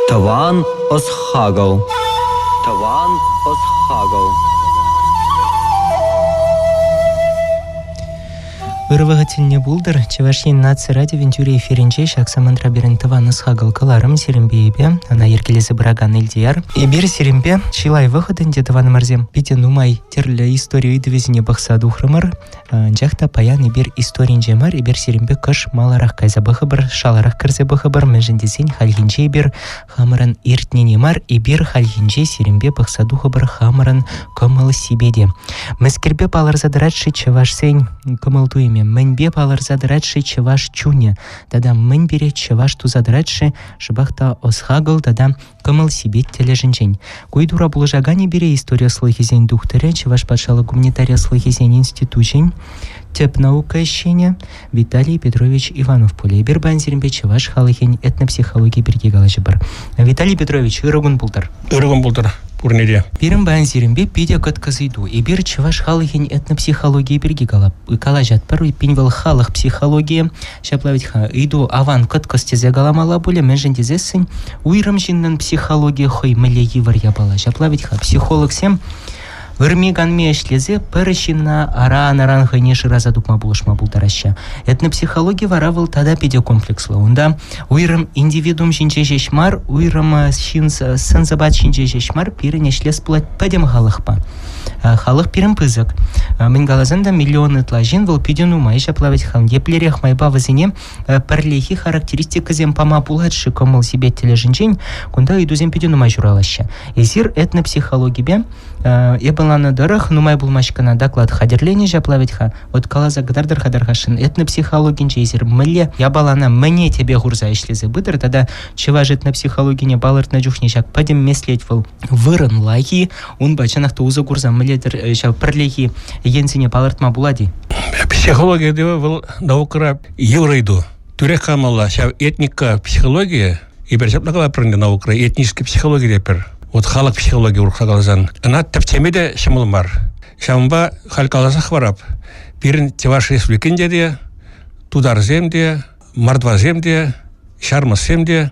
Таван Осхагал. Таван Осхагал. Ырвагатильне булдыр, Чевашин наци радио вентюре эфиринче шаксамантра берен Таван Осхагал каларым серембеебе, ана еркелесі браган илдияр. Эбир серембе, шилай выходынде Таван марзем, пите нумай терлі историю идвезіне бақса духрымыр, жақта паян эбир историнже мар, эбир серембе кыш маларах кайза бахыбыр, шаларах кірзе бахыбыр, мәжіндесен хальгинче эбир хамырын иртнене мар, эбир хальгинче серембе бақса духыбыр хамырын көмыл сибеде. Мәскербе паларзадыратшы Чевашсен көмыл туеме, мәнбе паларзадыратшы Чеваш чуне, тада мән бере Чеваш тузадыратшы жыбақта Осхагал, тада көмыл сибет тележінчен. Куйдура бұлжагане бере история слыхизен духтыры, Чеваш патшалы гуманитария слыхизен институчен, теп наука ищене Виталий Петрович Иванов поле. Бир банзеринбе Чеваш халыхен этнопсихология берге галажы бар. Виталий Петрович, ырыгун булдар. Ырыгун булдар. Пурнеде. Бирин банзеринбе пиде кыткызыйду. И бир Чеваш халыхен этнопсихология берге галажат бар. И пинвал халых психология. Шаплавить ха. Иду аван кыткызтезе галамала боле. Менжен тезесін. Уйрым жиннан психология хой мілеги вар ябала. Шаплавить ха. Психолог сем. Вырмиган мешлезе пырышина ара-наран хынеши разадукма булышма булдараща. Этнопсихология варавыл тада пиде комплекслы. Унда уйрым индивидуум жинче жешмар, уйрым сынзабат жинче жешмар пирен ешлес плать падем халықпа. Халық пирен пызык. Мен галазанда миллионы тлажин выл пиден умай шаплавить халм. Еплерех майба вазине парлехи характеристика зем пама пулатши комыл себе тележинчень, кунда идузем пиден умай журалаща. Эзир этнопсихология ебаланы дырых, нумай булмашкана доклад хадерлени жаплавить ха. Вот калаза гадардар хадархашин этнопсихологин чейзер мэле ябалана мне тебе гурза ишлезе быдыр, тогда чеваж этнопсихологине балырт на джухнишак падем меслеть выл вырын лайки, он бачанах-то уза гурза мэледер шав прлехи егенсине балыртма булади. Психология дева выл наукра еврейду. Түрек камала шав этника психология и берсеп накала прынды наукра этническая психология депер. Вот халық психология урхагалзан. Ана таптемеде шамылмар. Шамба халкаласах варап. Пирин Чеваш республикинде де, тудар земде, мардва земде, шармас земде.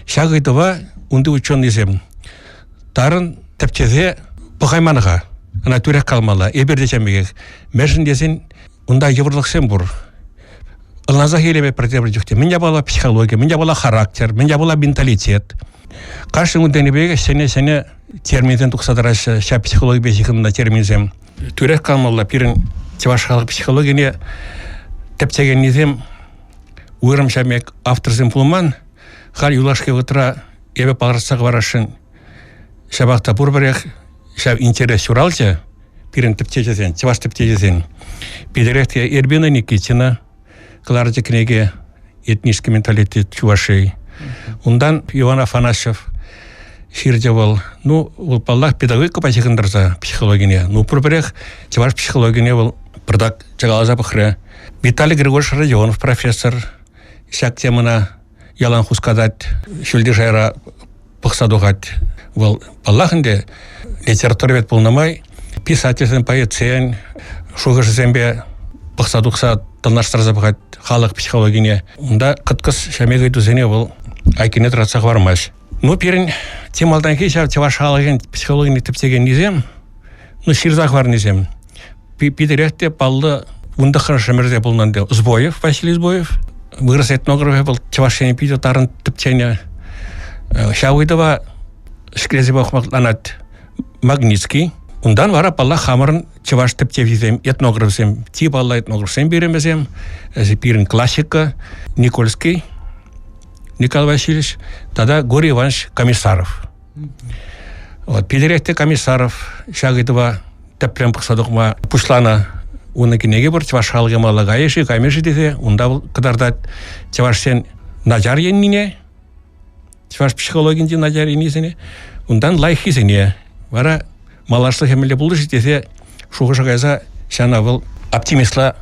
Шагайтова унды ученый зем. Тарын таптеде пахайманыға. Ана түрек калмала. Эберде чамбегек. Мершін десен унда еврлық сем бур. Ылназа хелебе протебір жүхте. Мен жабала психология, мен жабала характер, мен жабала менталитет. Каждый муденебеге сене терминен тухсадараш ша психология бесихында терминзем. Түрек калмалла пирин Чеваш халық психологияне тептеген низем уйрым шамек авторзем пулман хал юлашке вытра ебе паларсақ варашын шабақта бурбарех шаб интерес уралча пирин тептежезен, Чеваш тептежезен. Пидерехте Эрбина Никитина кларче книге этнический менталитет Чувашей. Ундан Иван Афанасьев ширдевал, ол баллах педагогика пасихындарса психология. Пурберех Чеваш психология был продак чагалаза бахре. Виталий Григорьевич Родионов, профессор, шак темана ялан хускадать, шульди жайра пахсадугать. Был баллахынде литературовед полномай, писатель, поэт, шугашзембе пахсадухса талнаштарза бахать халық психология. Унда кыткыс шамегай тузене был айкенет рацақ вармаш. Пирин темалдан кейшав Чеваш халығын психологияны тіптеген незем, ширзақ var незем. Пидеретте палды унды хорошамерде болнанды Сбоев, Василий Сбоев, вырыс этнография был Чевашшене пиде тарын тіптене. Шауидова шкрезе бақмақланат Магнитский. Ундан вара палла хамырын Чеваш тіптевізем, этнографсем, ти палла этнографсем беремезем, пирин классика, Никольский, Николай Васильевич, тогда Горий Иванович Комиссаров. Вот, пидеретте Комиссаров, шагайтова тәппен пықсадықма пушлана уны кенеге бір Чеваш халығы малаға еші, каймеші десе, онда қыдардат Чеваш сен наджар еніне, Чеваш психологинде наджар енесіне, ондан лайхизіне, вара малашлы хемелі бұлды десе, шуғы жағайза шана бұл оптимистла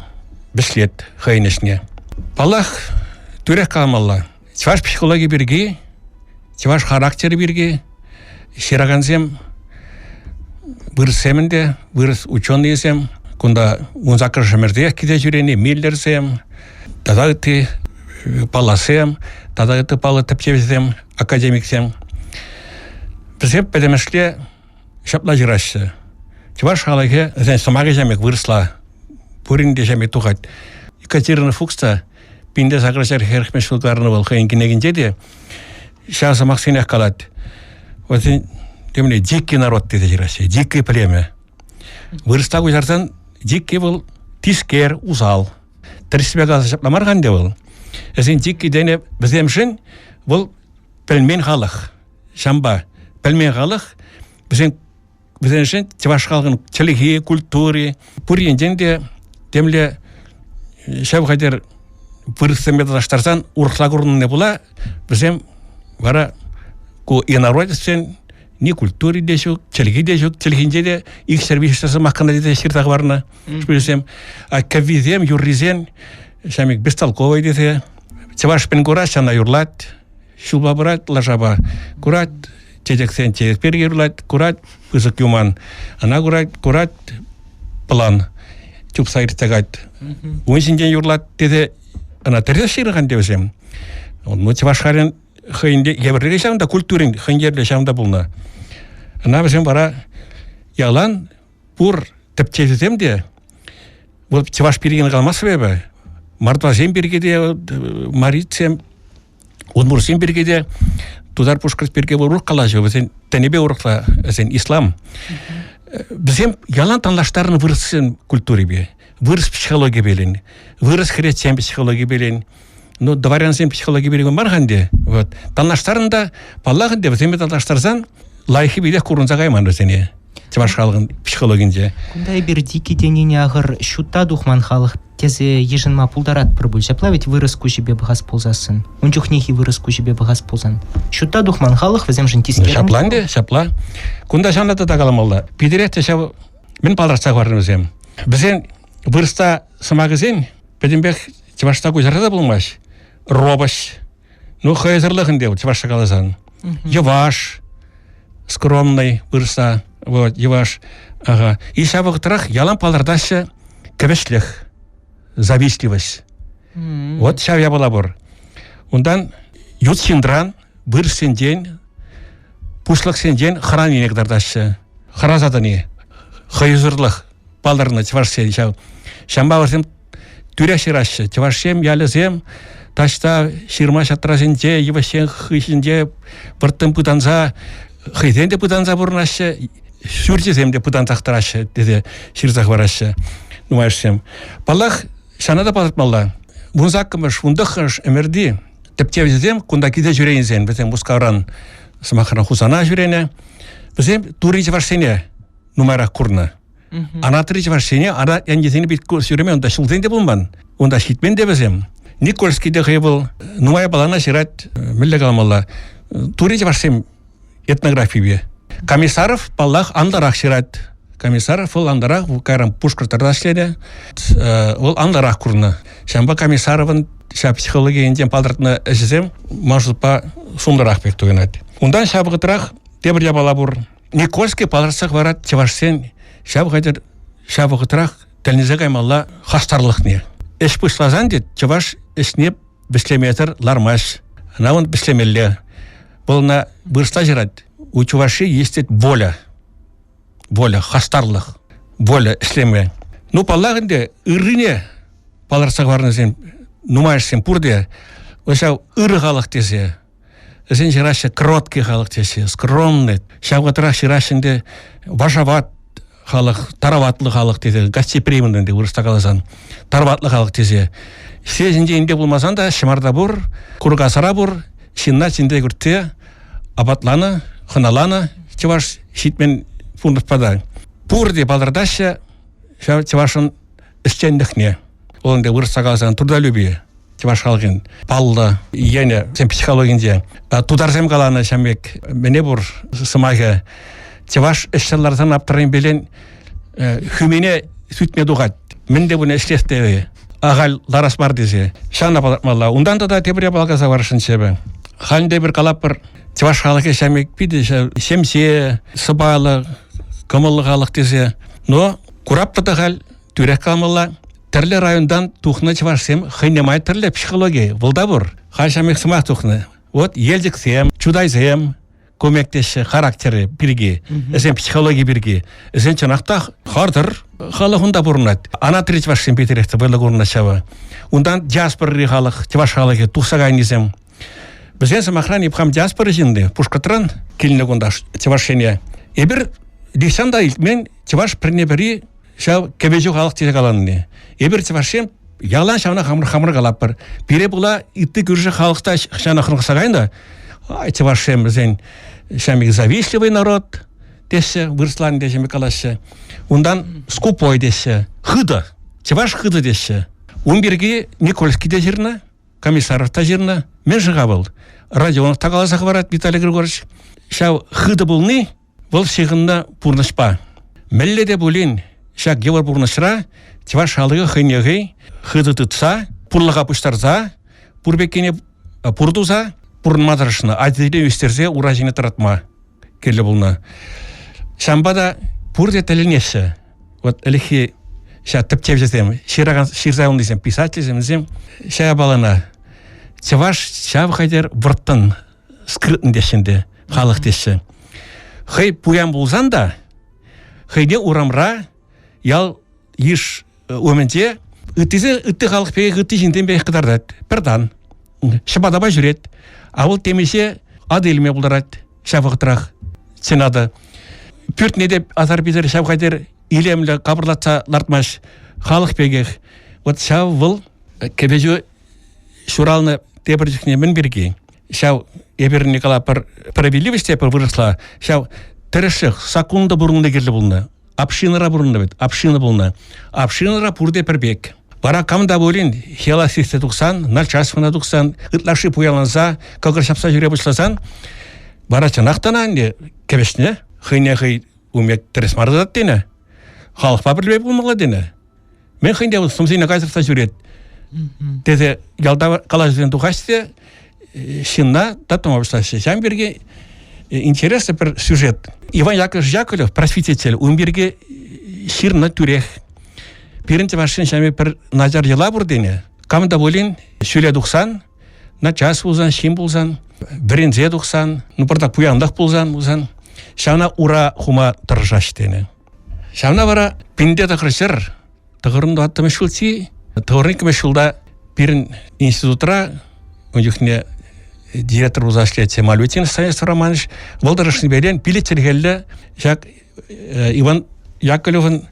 біслет хайнешіне. Палах түрек қалмалла. Чеваш психология берге, Чеваш характері берге, шераганзем, вырыс семінде, вырыс ученый есем, кунда унзакыр жамердех киде жүрене, миллерсем, дадагты паласем, тада это палы тепчевизем, академиксем. Біздеп бәдемішле шапла жирашы. Чуваш халыге зән самағы жәмек вырысла. Пуринде жәмек туғат. Екатерина Фукста пинде сағырашар херхмешілгарыны бол қайын кенегінде де шағысы мақсинақ қалады. Вот деміне дикий народ деді жирашы. Дикий племя. Вырыста көзарсан дикий был тискер, узал. Тіріспе қалсы шапламарған де бол. Әсен дикий дене біздемшін бұл пілмен халық. Шамба. Пілмен халық бізден чуваш халқын тілігі, культуре. Пұрен де демле шабғадер вырыстамеді аштарсан ұрықла көрініне бұла бізден бара инородецен не культуре де жоқ, тілігі де жоқ, тілігінде де их сервисістасы маққанда де шертағы барына. А кавизем, юрризен, шамик бестолковый десе. Чувашпен көрат, шана юрлат, шулба бұрат, лажаба көрат, тедексен тедекпер юрлат, көрат, пызық юман. Ана көрат, план. Чупсайыр тагат. Уынсінден юрлат деді, ана тәрді шеріған деусем. Он чувашхарен хыйынде ебірлері шағында, культурин хыйындерлі шағында бұлна. Ана бізем бара ялан бұр тіптезізем де, бұл чуваш берген қалмас бәбі. Мартвазем бергеде, маритсем, удмурсем бергеде, тудар пушкарс берге бұл ұрық қалажы, бізен тәнебе ұрықла, бізен ислам. Бізем ялан танлаштарын вырыссын культуребе, вырыс психология белен, вырыс хрестиян психология белен, но дворянсен психология белен барғанде, танлаштарында паллағынде біземе танлаштарсан лайхи бейдек құрынза қайман бізене, чеваш халығын психологинде. Кундай бір дикі денене ағыр шутта дұхман халық тезе ежінма пулдарат бір бұл. Жапла ведь вырыс көшібе бұғас ползасын. Унчух нехи вырыс көшібе бұғас ползан. Шутта дұхман халық візем жын тискерін. Шапланде, шапла. Кунда жанлады да қаламалда. Пидеретте шау, мен палратса қварын өзем. Бізен вырыста сымағызен, бәдімбек чевашта көзарда болмаш. Робаш. Ну, хайзырлығын деу, чевашта қалазан. Еваш. Скромный вырыста. Вот, еваш. Ага. И шабығы тұрақ ялан палардашы кәбешлік. Завистливость. Вот шав я была бор. Ондан ют синдран, вырсен день, пушлық сен день хран енекдардашы. Хразадыне, хайызырлық, палдарына чевашсен шав. Шамба варсен түрек ширашы. Чевашсем, ялызем, ташта ширма шатырасенде, евашен хыйсенде, бұрттын пұтанза, хыйденде пұтанза бұрнашы, сүртеземде пұтанзақтырашы, деді ширзақ барашы. Нумайшсем. Паллах шанада пазатмалла. Бунзаккымыш, вундықыш әмірді тіптевізем, күнда кеде жүрейінзен. Бізем бұскаран сымақыран хусана жүрене. Бізем туричі варсене нумайрақ күрні. Ана туричі варсене, ана әндетені бейт сүреме, онда шылден де болман. Онда шитмен де бізем. Никольскийде қайбыл, нумай балана жират, мүлі қаламалла. Туричі варсем этнография. Комиссаров паллах андарақ жират. Комиссаров ол андарақ, кайрам пушкартарда шледе, ол андарақ күрні. Шамба комиссаровын психология енден палдыртына әжізем, мажылпа сумдарақ бек тугенат. Ондан шабығытырақ, дебір ябала бұр. Никольский палдырсақ барат, чевашсен, шабығытырақ, тәлінезе қаймалла хастарлық не. Эш пышлазан дед, чеваш эшне біслеметр лармаш. Науын біслемелі. Болына бұрысла жират. У чеваши естет воля. Воля, хастарлық, воля, іслеме. Ну, паллағынде, үріне паларсақ барынызен, нумайшсен пұрде, өшау үрі халық десе, өзен жирашы кроткий халық десе, скромный, шауғатырақ жирашынде важават халық, тараватлы халық десе, гостеприимнінде ұрыста қаласан, тараватлы халық десе. Сезінде инде болмасан да, шымарда бұр, күрғасара бұр, шинна сінде күртте, абатланы, хыналаны, чеваш шитмен пунктпада. Пурде балдардашы, чевашын істендіхне. Олында ұрыста қаласан трудолюбие. Чеваш халғын паллы, ені, сен психологинде. Тударзем қаланы шамбек, мене бұр сымағы. Чеваш ішчалардан аптырын белен, хүмене сүтме дұғат. Менде бұны ішлестегі. Ағал ларас бар десе. Шана балатмалла. Ондан да тебіре балғаса барышын шебі. Халінде бір қалап бір чеваш халығы шамбек биді. Семсе, сыбалы, кымылы халық десе. Но, құрап бұды қал, түрек қалмалла, Тірлі райондан тухны чывашсем хынемай тірлі психология. Вылда бұр. Хашамек сымақ тухны. Вот елдіксем, чудайсем, көмектеші характері бірге. Әсен психология бірге. Әсен чынақтақ хардыр халығында бұрынат. Ана тірі чывашсем бетеректі бұйлы көрінна шава. Ондан диаспоры халық, чываш халығы тухсағайнесем. Бізден сымақран епхам диаспоры жинды. Пушкатран келіне күнда чывашшене. Ебір десен да мен чываш біріне бірі шау кебежу халық тезек аланыне. Ебір чывашшем ялан шауна хамыр қалап бір. Бере бұла итті көрші халықта шана қырғысағайында. Чывашшем бізден шамик завистливый народ десе, вырслан десе мекалашы. Ондан скупой десе, хыды, чываш хыды десе. Он берге Никольский де жерна, Комиссаров та жерна, мен жыға был. Радионов тағаласақ барат, Виталий Григорьевич. Шау хыды болны, бұл шиғында пұрнышпа. Мәлі де болен, шак гевар пұрнышыра, чываш халығы хынеғый, хыды тұтса, пұрлыға пұштарза, пұрбеккене пұрдуза, пұрынмадырышына, адейле өстерзе уражіне таратма келі болна. Шамбада пұрде тәлінесі, вот әліхи ша тіптеп жетем, ширзауын десем, писатель десем, ша балана, чываш шав қайдер вұрттын скрытын дешінде, халық деші. Хай пуян болзан да, хайне урамра, ял еш өменде, үтті халық пеге үтті жінден бейх қыдардат, бірдан, шыбадаба жүрет, ауыл темесе ады елме бұлдарат, шавықтырақ, сенады. Пүртіне деп азар бедер шав қайдер, илемлі қабырлатса лартмаш халық пегех. Вот шав бұл кебежу шуралны тебірдікіне мін берге. Шав еберіне қала справедливость тепір вырысла. Шав тірішік сакунда бұрынды керлі бұлны. Апшиныра бұрынды бет, апшины бұлны. Апшиныра пұрде пірбек. Бара камда болин, хела сесте тұқсан, начальствына тұқсан, ұтлашы пуяланса, көгір шапса жүре бұшласан, бара чанақтана кебешіне, хыйне-хый умек тірес мардадат дені. Халық папірлбей болмағла дені. Мен хыйне бұл сұмсыйна қайсырса жүрет. Дезе, ялда қала жүрген тұқасты, шынна таттыма бұшлашы. Жан берге интересный бір сюжет. Иван Яковлевич Яковлев, просветитель, умберге ширна түрек. Перінті башын шаме бір назар ела бұрдені. Камда болин, шөле дұқсан, на час болзан, шим болзан, бірінзе дұқсан, нұпырдақ пуяндақ болзан, шана ура хума тұржаш дені. Шана бара пинде тақыршыр, тағырынды аттымы шулси, тағырынкіме шулда бірін институтра, өндіқіне директор бұзашлетсе Малютин Станислав Романович, волдарышын берен билетергелі, жак Иван Яковлевын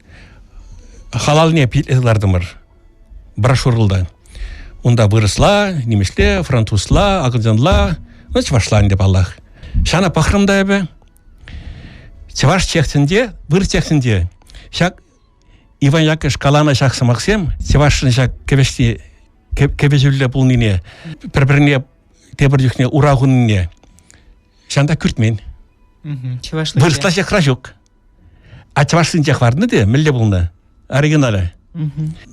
халалне пилетлардымыр брошюрылда. Онда вырысла, немешле, французла, ағылданла, чывашлан деп Аллах. Шана пахрымда әбі. Чываш чехтінде, бір чехтінде. Шак Иван Яковлевич калана шақсы мақсем, чывашын шак кебежулі бұлныне, бір-біріне тебірдікіне урағынне. Шанда күртмен. Вырысла чехра жоқ. А чывашын чех варны де, мүлі бұлны. Оригиналы.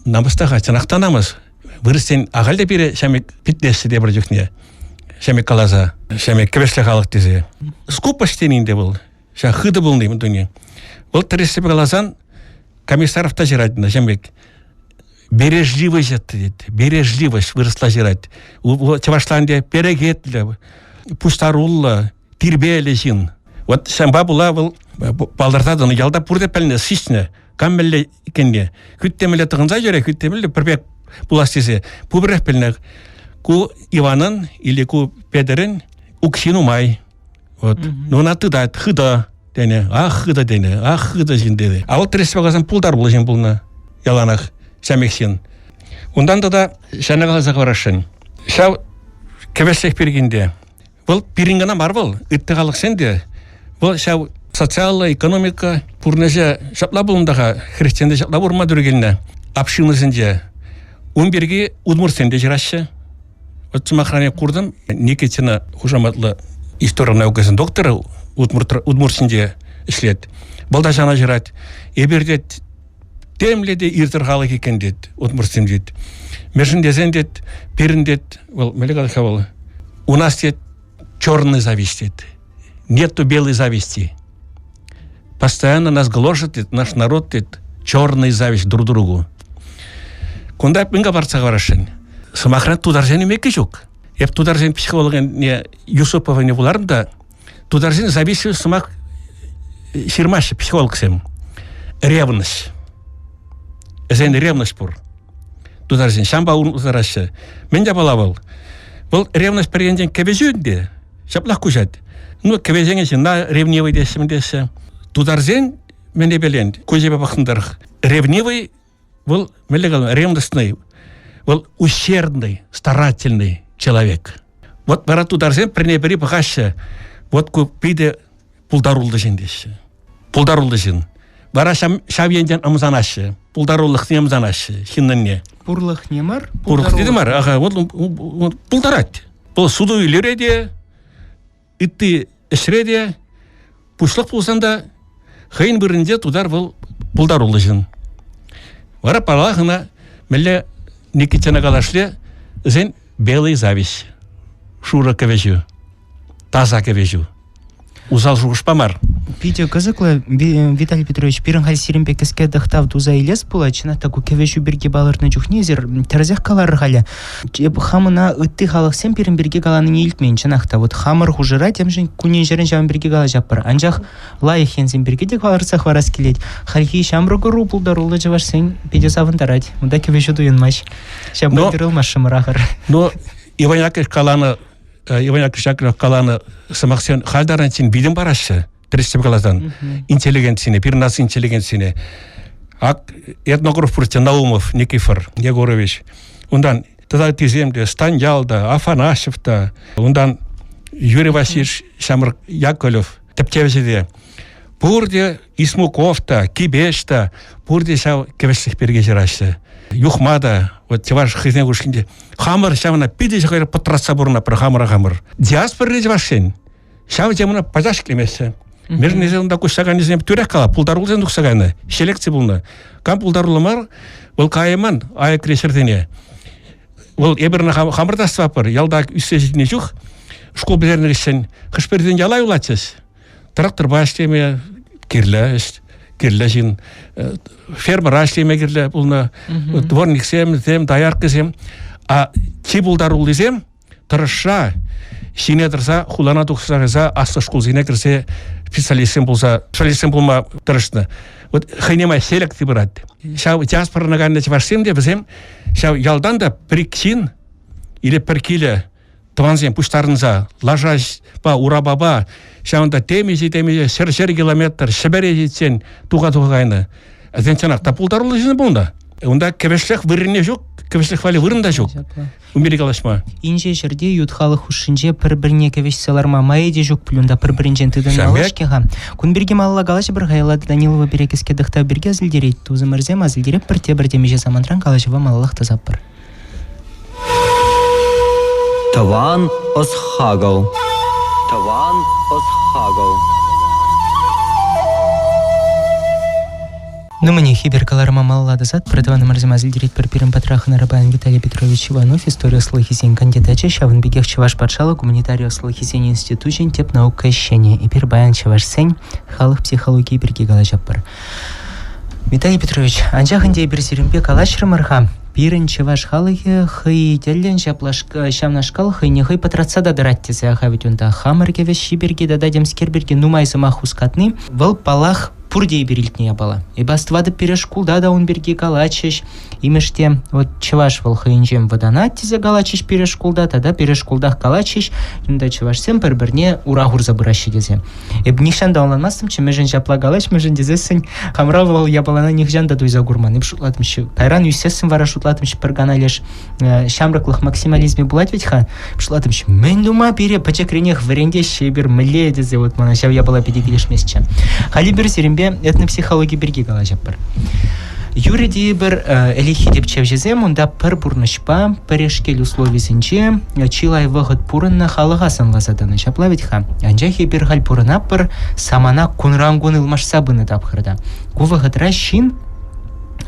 Намыстаға чанақтанамыз. Вырыстен ағалды бере шәмек питнесі де бір жүкне. Шәмек қалаза, шәмек кебешлі халық дезе. Скупа штенінде бұл. Ша хыды бұл деймін дүние. Бұл тіресіпі қалазан комиссаровта жирадына шәмек. Бережливость жетті деді. Бережливость вырысла жирад. Чавашланде перегетлі, пустарулы, тирбелі жин. Вот шәмба бұла бұл балдыртадыны ялда бұрды пәліне сишіне. Каммелі екенде. Күттемелі тұғынса жүре, күттемелі бірбек бұластесе. Бұбірек білінек. Ку Иванын, или ку Педерін, ұқшин ұмай. Нуна тұдат, хыда дене, хыда дене, хыда жин деді. Ауыл тіресі бағасан пұлдар бұл жин бұлына. Яланақ, шәмексен. Ондан да шәні қалазақ барашын. Шау кебесек бергенде. Бұл бірінгана бар бұл, үтті қалық сенде. Бұл шау социалы, экономика, пұрнеже шапла болындаға, христианды шапла бұрма дүргеліне, апшыны сенде. Он берге удмур сенде жирашы. Отсымақране құрдым, некетсіні хужаматлы история наукасын докторы удмур сенде ішлет. Балда жана жират. Ебердет темледе иртір халық екен дед, удмур сендет. Межін дезен дед, перін дед, мелегалыха бол. У нас дед черный зависть дед. Нету белой зависти. Постоянно нас гложет наш народ, черный зависть друг другу. Кунда мынга барса барашын. Сымахран тударжен меке жок. Еп тударжен психологын не Юсупова не буларында тударжен зависит сымах ширмаш психолог сем. Ревность. Эзен ревность пур. Тударжен шамба ударашы. Мен де балавал. Бұл ревность перенден кебезюнде. Шаплах кушат. Ну кебезенге на ревнивый десем десе. Тударжен мене белен. Кузебе бахындарх. Ревнивый был мелегал ревностный. Был ущербный, старательный человек. Вот бара тударжен пренебери бахашы. Вот купиде пулдарулды жендеші. Пулдарулды жен. Бара шавенден амзанашы. Пулдаруллық не амзанашы. Хинненне. Пурлых не мар? Пурлық деді мар. Ага, вот пулдарат. Бұл суду үйлереде, итті ішреде, пушлық болсанда, хейн бірінде тудар бұл пулдарулды жен. Бара паралағына мәлі Никитина калашле зен белый зависть. Шура кевежу. Таза кевежу. Узал жугуш памар. Видео казакла Виталий Петрович пирен хал сиримпе кеске дыхтав туза илес пулачына таку кевежу бирге балырны жухнезер терзех калар халя. Хамына ытты халық сен пирен бирге каланы не илтмейін чынақта. Вот хамыр хужыра темжін кунен жерін жауын бирге кала жаппар. Анжақ лайық енсен бирге де каларсақ варас келет. Халхи шамры көру пулдарулы жаваш сен педе савын тарать. Муда кевежу дуйынмаш. Шамры кырылмаш шымырағыр. Но Иваняков каланы Иваняков Шакров каланы самақсен халдаран сен биден барашы. Трестеп калазан. Интеллигентсине, пирнас интеллигентсине. Ак этнограф пурте Наумов Никифор Егорович. Ундан тогда тиземде Станьялда, Афанасьевта, ундан Юрий Васильевич Шамр Яковлев, Тептевзиде. Пурде Исмуковта, Кибешта, пурде шау кевешлих пергежерашты. Юхмада, вот теваш хизнен гушкинде. Хамыр шавна пидеш хайр патраса бурна про хамыр. Диаспора вашен. Шау темна пазаш клемесе. Мернезен да кушаган изем түрек кала пулдарулзен дуксаганы. Селекция булна. Кам пулдарулмар ол кайман ай кресердене. Ол еберна хамырдаства пар. Ялда үсежине жух. Школ безернерсен хышперден ялай улатсыз. Трактор баштеме кирлежин фермер аштеме кирле булна. Дворник сем даяр кызем. А чи пулдарулзем тырыша сине тұрса, хулана тұқсағыза, асты школ зине кірсе, специалистен болма тұрышты. Вот хайнема селекті бұрады. Шау диаспорына ғанды чевашсем де бізем, шау ялдан да приксин, или перкиле, туанзен пуштарынза, лажаш, ба, урабаба, шауында темезе, сер километр, шебере жетсен, туға ғайны. Әзен чанақ, тапулдарулы жіне болында. Онда кевешлік вырыне жоқ, кевешлік вали вырында жоқ. Умбери калашма. Инже жерде ютхалы хушинже пір-біріне кевешселарма майеде жоқ плюнда пір-бірінжен тыдың алашкеға. Күнберге малыла калашы бір ғайлады Данилова берекеске дықта бірге азылдерейді. Тузы мірзем азылдереп бірте-бірте меже самантран калашыва малылық тазап бір. Таван осхагал. Таван осхагал. Ну мне хиберкаларма маллады зат, продаваны мәрзім азылдерейді бір-бірін патрахын арабайын Виталий Петрович Иванов, история слухизен кандидатча, шавын бегех чеваш патшалы, гуманитария слухизен институтен, теп наука ищение, и пербаян чеваш сень, халық психологии берге галажап бар. Виталий Петрович, анжахынде берсерімбе калашрымырға, пирін чеваш халығы хый телден шамнашкал хыйне хый патратсада дыраттезе ахавит унда хамырге веш шиберге дададем скерберге нумайзыма хускатны, выл палах пурдей берилтне бала. И басствады перешкулда да он берги галачиш. Имеште вот чеваш вол хыйнжем водана тизе галачиш перешкулда, тогда перешкулдах галачиш, да чеваш сем перберне урагур забыращи дезе. Эб нихшан да онланмастым, че межен жапла галач, межен дезесень хамра вол ябалана нихжан да дуйза гурман. Эб шутлатымши кайран юсесым вара шутлатымши пергана леш шамраклых максимализме булать ведь ха. Шутлатымши мен дума пере пачекренех варенде шебер мле дезе вот мана шав ябала педигилиш месче. Халибер серембе этнопсихология берги галажап бар. Юрий Дибер элихи деп чевжезем, онда пір бурнышпа, перешкел условисінче, чилай вғыт пурынна халыға санлазаданы шаплавить ха. Анжахи бергал пурына пір самана кунрангун илмаш сабыны тапхырда. Ку вғытра шин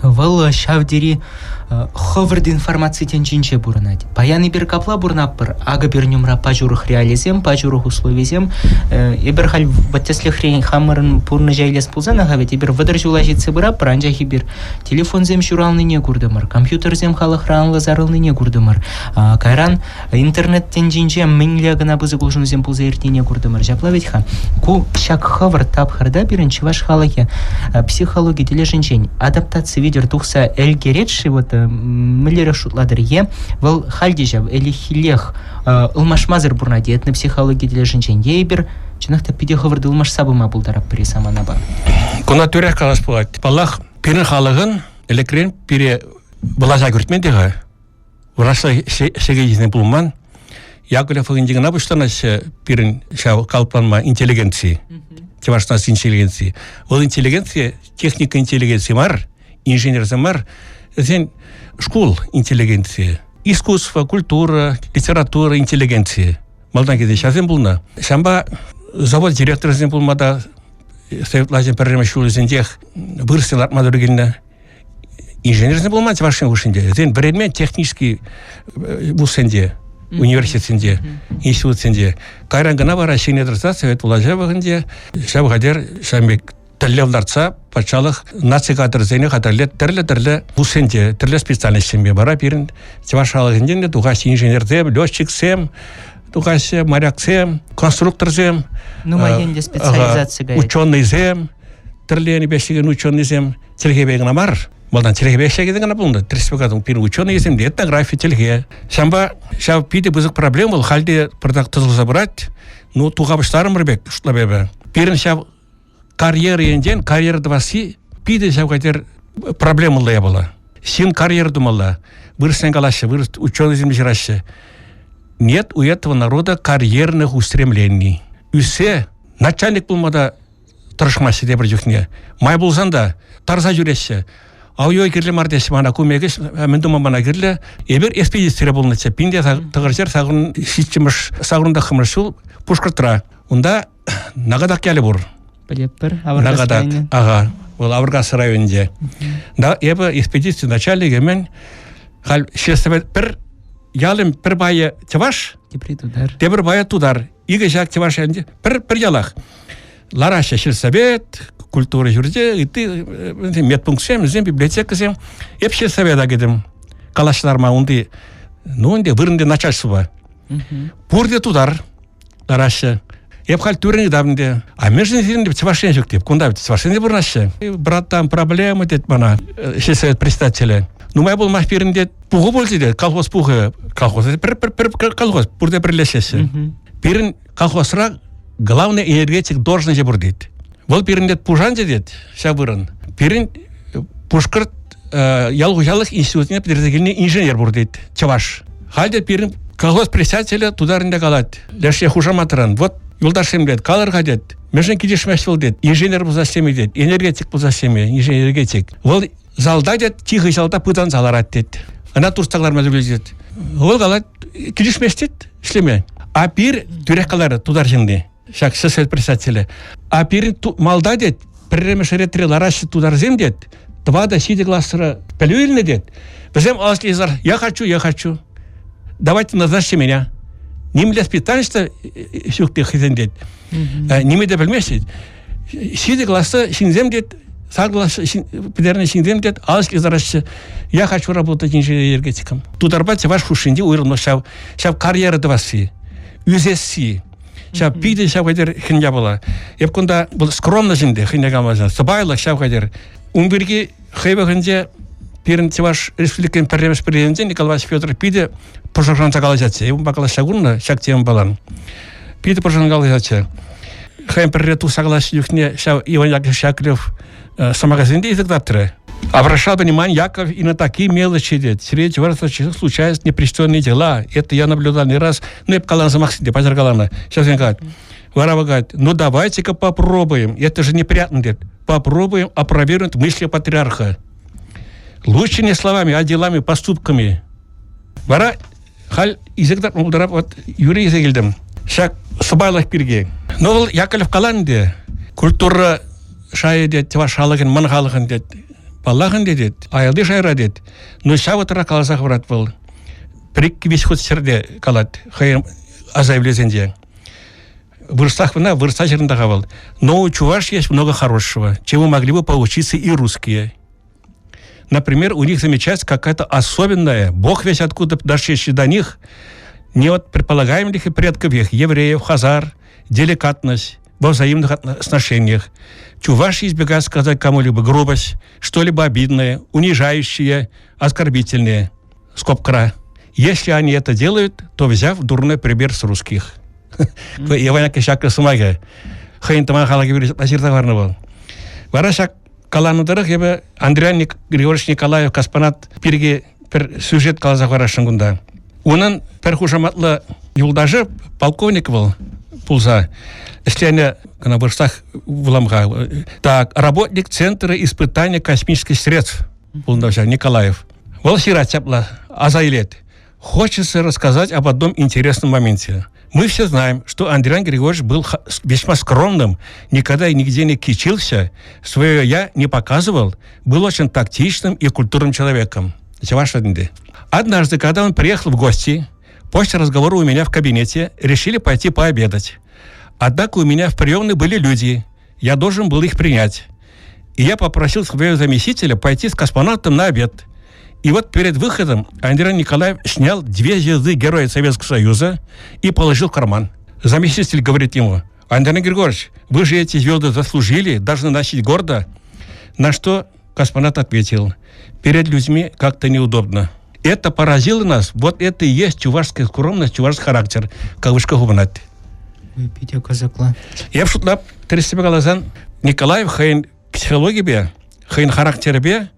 выл шавдери ховырды информация тенчинче бурнать. Паяны бир капла бурнаппыр, ага бир нюмра пажурых реализем, пажурых условизем, ибер халь баттеслих рейн хаммарын пурны жайлес пулзан, ага ведь ибер выдыр жулажитсы бырап, ранжахи бир телефон зем шуралны не гурдымыр, компьютер зем халых ранлы зарылны не гурдымыр, кайран интернет тенчинче мэнле гына бызы гулжын зем пулза иртне гурдымыр. Жапла ведь ха, ку шак ховыр тапхарда биринчи ваш халахи психология тележинчень, адаптация видер тухса эльгеретши вот миллера шутладыр е, вол хальдижав или хилех ылмашмазыр бурнади этны психология тележинчень ебер, чынакта пиде ховырды ылмаш сабыма булдарап пире саманаба. Куна түрек калас болады. Балах пирин халығын элекрен пире булажа көртмен деға. Ураса сегейізіне булман. Яғылы фығындығына бұштанасы пирин шау калпанма интеллигенции. Тевашнас интеллигенции. Ол интеллигенция, техника интеллигенции мар, инженерзі мар, зен школ интеллигенция. Искусство, культура, литература, интеллигенция. Малдан кеде шазен булна. Шамба завод директорызен булмада Советлазен пәрреме шулызендех вырастил атмадыргенна. Инженерзен булма тевашен ушенде. Зен бредмен технический вузенде. Университетінде, институтінде. Кайрангына бара шенедірса, Совет Улажа бағынде, шабғадер, шамбек тіллевларца, патшалық нацикатырзені қатарлет, түрлі бұсенде, түрлі специалистенбе бара берін. Чевашалығынден туғаш инженерзем, летчиксем, туғаш моряксем, конструкторзем, Нумайенде специализация гайд. Ученыйзем, түрлі бешеген ученыйзем, телгебегіна бар. Молдан телге бешегеден гана булды. Треспекатың пир ученый есем де этнография телге. Шамба шав пиде бузык проблем был халде продак тызылса брать. Ну тугабыштарым рыбек шутлабебе. Пирин шав карьера енден карьерды васи пиде шав катер проблема лая была. Син карьера думала. Вырсен галашы, вырс ученый землежирашы. Нет у этого народа карьерных устремлений. Үсе начальник булмада тырышмасы дебір жүхне. Май булзанда тарза жүресі. Ауой кирле мардеш мана кумегеш мендума мана кирле эбер экспедиция болныча пинде тыгыржар сагын шичимыш сагырында хымыршул пушкыртра. Унда нагадак келе бур. Билеппер, Авыргас районы. Ага, ол Авыргас районунда. Да эбе экспедиция начальниги мен хал шесебет пер ялым пер бая чаваш. Тебір бая тудар. Иге жак чаваш энде пер ялах. Лараша шесебет культура жүрде, и ты медпунктсем, зем библиотекасем, епше совета кедем. Калашларма унди, ну унди вырынде начальство. Бурде тудар, лараша. Епхал түріне давнде. А между ними цвашен жүк деп, кунда цвашен де бурнашы. Брат, там проблемы дед мана, совет представителя. Ну май был махпирин дед, пугу болды дед, колхоз пугу, колхоз, колхоз, бурде прилешесі. Пирин колхозра главный энергетик должен же бурдит. Вол пирин пужан дед, шабырын. Пирин пушкырт ялгужалық институтіне педерзегіліне инженер бурдит, чаваш. Халде пирин колхоз председателя тударында қалады. Ләше хужаматыран. Вот юлдашем дед, калырға дед. Межен кедешмәш бол дед. Инженер бұлза семе дед. Энергетик бұлза семе, энергетик. Вол залда дед, тихий залда пыдан заларат дед. Ана турстағлар мәзі дед. Вол қалады, кедешмәш дед, шлеме. А пир түрек қалары тудар жеңде. Шак совет председателя. А пирин малда дед, переремешере ларашы тудар зем дед. Два до сиди гласыра пелюильны дед. Безем аслизар, я хочу. Давайте назначьте меня. Немля спитанство сюкте хизен дед. Неме де білмешті. Сиди гласа шинзем дед, сагласа педерне шинзем дед, аслизар, я хочу работать инженер-энергетиком. Тударбать ваш хушинди уйрно шав карьера дваси. Үзесі. Шав пиде шав кадер хинья была. Епкунда был скромно жинде хинья гамазан. Собайлы шав кадер. Умберги хайба хинья пирин Чуваш республикан парламент президент Николай Федоров пиде пожаржан загалазация. Ему бакала шагурна шаг тем балан. Пиде пожаржан загалазация. Хайм перету согласие юхне шав Иван Яковлевич Яковлев самогазинде и так. Обращал внимание Яков и на такие мелочи дед. Среди человек случаются непристойные дела. Это я наблюдал не раз. Ну, я покалан за Максиде, позергалана. Сейчас он говорит. Варава говорит, ну давайте-ка попробуем. Это же неприятно, дед. Попробуем опровергнуть мысли патриарха. Лучше не словами, а делами, поступками. Вара, халь, изегдат мулдарап, вот, юрий изегилдем. Шак, собайлах пирге. Но Яковлев калан де. Культура шае дед, теваш халыгын, ман халыгын дед. Баллагын дедет, аялды жайра дед. Но шаватыра каласақ брат был. Прикки весь ход серде калат, хайм азайвлезенде. Вырстах вына, вырста жерында кавал. Но у чуваш есть много хорошего, чему могли бы поучиться и русские. Например, у них замечается какая-то особенная, Бог весь откуда дошедший до них, не от предполагаемых и предков их, евреев, хазар, деликатность во взаимных отношениях. Чуваши избегают сказать кому-либо грубость, что-либо обидное, унижающее, оскорбительное. Скобкра. Если они это делают, то взяв дурной пример с русских. Я ваняк шакка сумага. Хайн таман халаги бирис асирта варна был. Варашак каланудырых ебе Андрей Григорьевич Николаев Каспанат пирге пер сюжет калазак варашынгунда. Унан пер хужаматлы юлдажы полковник был пулза. Если они на верстах в Ламга. Так, работник Центра испытания космических средств пулдажа Николаев. Волсира тепла азайлет. Хочется рассказать об одном интересном моменте. Мы все знаем, что Андрей Григорьевич был весьма скромным, никогда и нигде не кичился, свое «я» не показывал, был очень тактичным и культурным человеком. Однажды, когда он приехал в гости, после разговора у меня в кабинете решили пойти пообедать. Однако у меня в приемной были люди, я должен был их принять. И я попросил своего заместителя пойти с космонавтом на обед. И вот перед выходом Андрей Николаев снял 2 звезды Героя Советского Союза и положил в карман. Заместитель говорит ему: Андрей Григорьевич, вы же эти звезды заслужили, должны носить гордо. На что космонавт ответил: перед людьми как-то неудобно. Это поразило нас, вот это и есть чувашская скромность, чувашский характер. Кавышка губнат. Питер казакла. Я в шутлап тересебе галазан Николаев хайн психологии бе, хайн характере бе,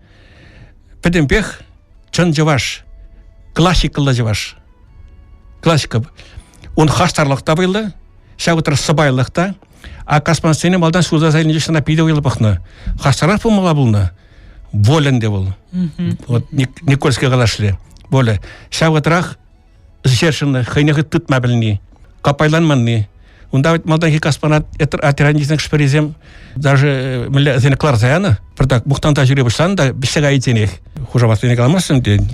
педемпех чын жаваш, классикалы жаваш. Классика. Он хастарлықта болды, шағытыр сыбайлықта, а космонавтсене малдан суза зайынды шына пиде ойлы бақны. Хастарлық болмала бұлны, волен де бұл. Вот Никольский қалашлы. Боле. Шағытырақ зешершіні, хайнығы тұт мәбілні, капайланманны. Унда малдан ки космонавт атиранизник шперезем, даже зені клар заяны, бірдак бұқтан тәжірі бұштан да бішіға етенек. Хуже вас не каламасым ден.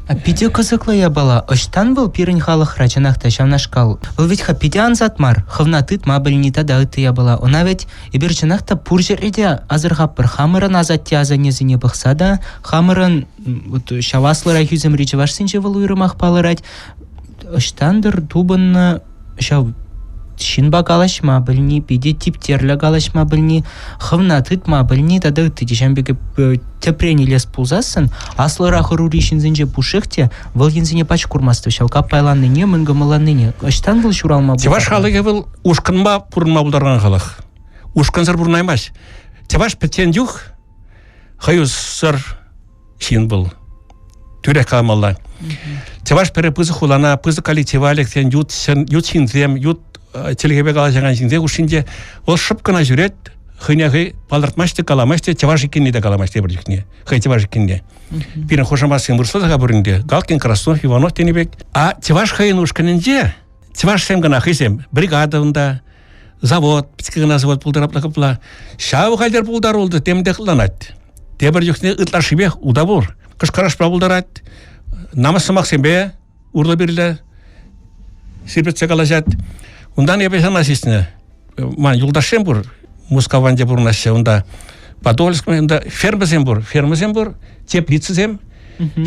А пиде казакла я была, оштан был пирень халах рачанахта шамнашкал. Ол ведь хапиде анзатмар, хавнатыт мабыльни тада ыты я была. Она ведь и берчанахта пуржереде азырхап бір хамырын азатте азанезіне бұқсада, хамырын шаваслыра хюзем речеваш сенче валу ирымақ палырать. Оштандыр тубынны шав Шинба галашма білні, биде типтерлі галашма білні, хывнатыт ма білні, тады ты дешембеге тепрені лес пулзасын, аслыра хырури шинзінже пушыхте, выл ензіне пач курмасты, шалка пайланны не, мынгымыланны не. Оштан был шуралма бұл. Теваш халыге был ушкынма пурынма бұлдарған халық. Ушкынзыр бұрнаймас. Теваш пәтен дюх, хайуз сыр шин был. Түрек каламалла. Теваш пәрі пызы хулана, пызы коллективалек, ют шинзем, ют телегебе калажаған жинде ушинде ол шыпкына жүрет, хыняғы палдыртмашты каламашты, теважикинне де каламашты бірдікне, хай теважикинне. Пирен хошамасын бұрсылыға бүрінде, Галкин, Краснов, Иванов тенебек. А теваж хайын ушканынде, теваж сәм гына хызем, бригадында, завод, піскігіна завод пұлдырапла, шау қалдер пұлдар олды, темде қыланат. Тебір жүхне ұтлашыбек ұда бұр, қышқараш пұлдарат, намысымақ сенбе, ұрлы бірлі, сирбетсе калажат. Ундан я бесан асистне. Ман юлдашем бур, Мускаванде бур насе, унда Подольск, унда фермазем бур, теплицезем.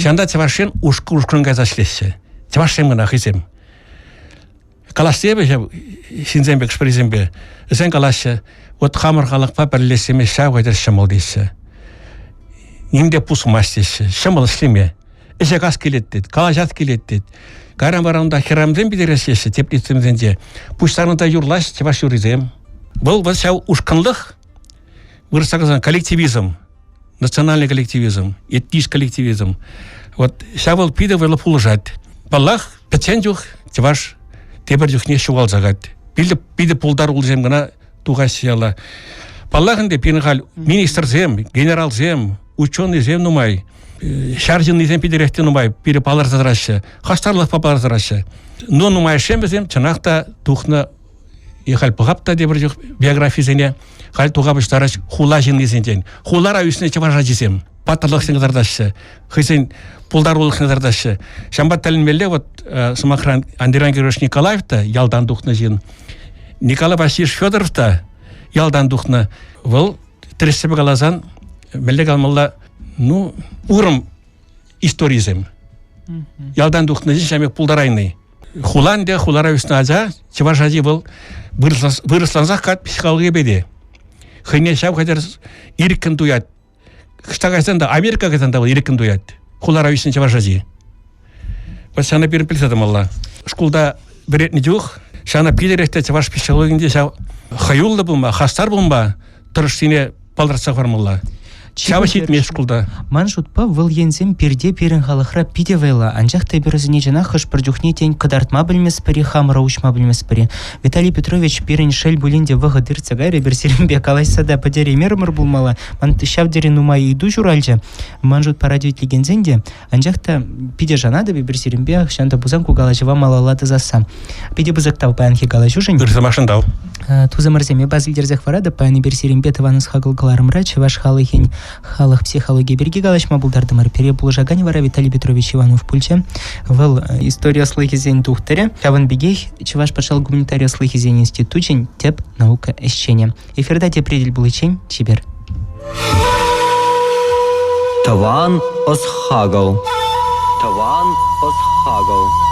Шанда тевашен ушкрынга зашлесе. Тевашем гына хызем. Каластебе синзембек шпризембе. Зен калаще, вот хамыр халықпа бірлесеме шағайдар шамал дейсі. Немде пусымас дейсі, шамал ішлеме. Эше газ келет дед, калажат келет дед. Гарам-барамда херамден бидересесі, теплицемденде. Пуштарында юрлаш, теваш юризем. Бұл шау ушканлық, вырсағызан коллективизм, национальный коллективизм, этнический коллективизм. Вот шавыл пиде вылы пулжат. Баллах, пәтендюх, теваш, тебірдюх не шуғал зағат. Пиде пулдар улзем гына туға сияла. Баллахынде пенғал министр зем, генерал зем, ученый зем нумай. Шаржин изем пидерехте нумай, пире палар задраще, хастарлық папалар задраще. Но нумай шембезем, чанақта тухна и халь погапта де бір биографиясыне халь тугабыш тараш хула жинлизенден. Хулара үстіне чаважа жесем. Патарлық сеңдардашы, хысен пулдарулық сеңдардашы. Шамбат тәлінмелі вот Самахран Андеран Герош Николаев-та ялдан духны жин. Николай Васильевич Федоров-та ялдан духны. Вол тірісі қалазан мәлік алмалла урым историзм. Ялдан духны жин шамек пулдарайны. Хулан де хулара үстіне аза чаважа жи был вырысланзақ кат психология беде. Хыне шау қадар ирікін дуят. Штагайсан да Америка кайсан да ирекин дуят. Хулара үсін чаважази. Вот шана берін пілсадым алла. Шкулда беретні жоқ. Шана пидеректе чаваш психологинде шау хаюлды болма, хастар болма, тұрыштыне палдырсақ бармалла. Чава шетме шкулда. Манжутпа выл ензем перде перін халықра пидевайла. Анжақта берізіне жана хыш бірдюхне тень кадартма білмес пірі, хамыра учма білмес пірі. Виталий Петрович перін шел бұлінде вғыдыр цагайры берсерімбе калайса да падері мермір болмала. Ман шавдері нумай иду журальжа. Манжут парадюет легензенде. Анжақта пиде жанады берсерімбе шанда бузанку галажыва малалады заса. Пиде бузактау паянхи галажужын. Бірсі машындау. Тузамырземе базылдерзех варады паяны берсерімбе таваныз хагылгаларымра чаваш халыхень халық психология берги галашма булдардымыр пере булжагани вара Виталий Петрович Иванов пульче выл история слыхизен тухтаре таван бегей чаваш пашал гуманитария слыхизен институтен теп наука эсчене эфирда те предель булычень чибер Таван осхагал. Таван осхагал.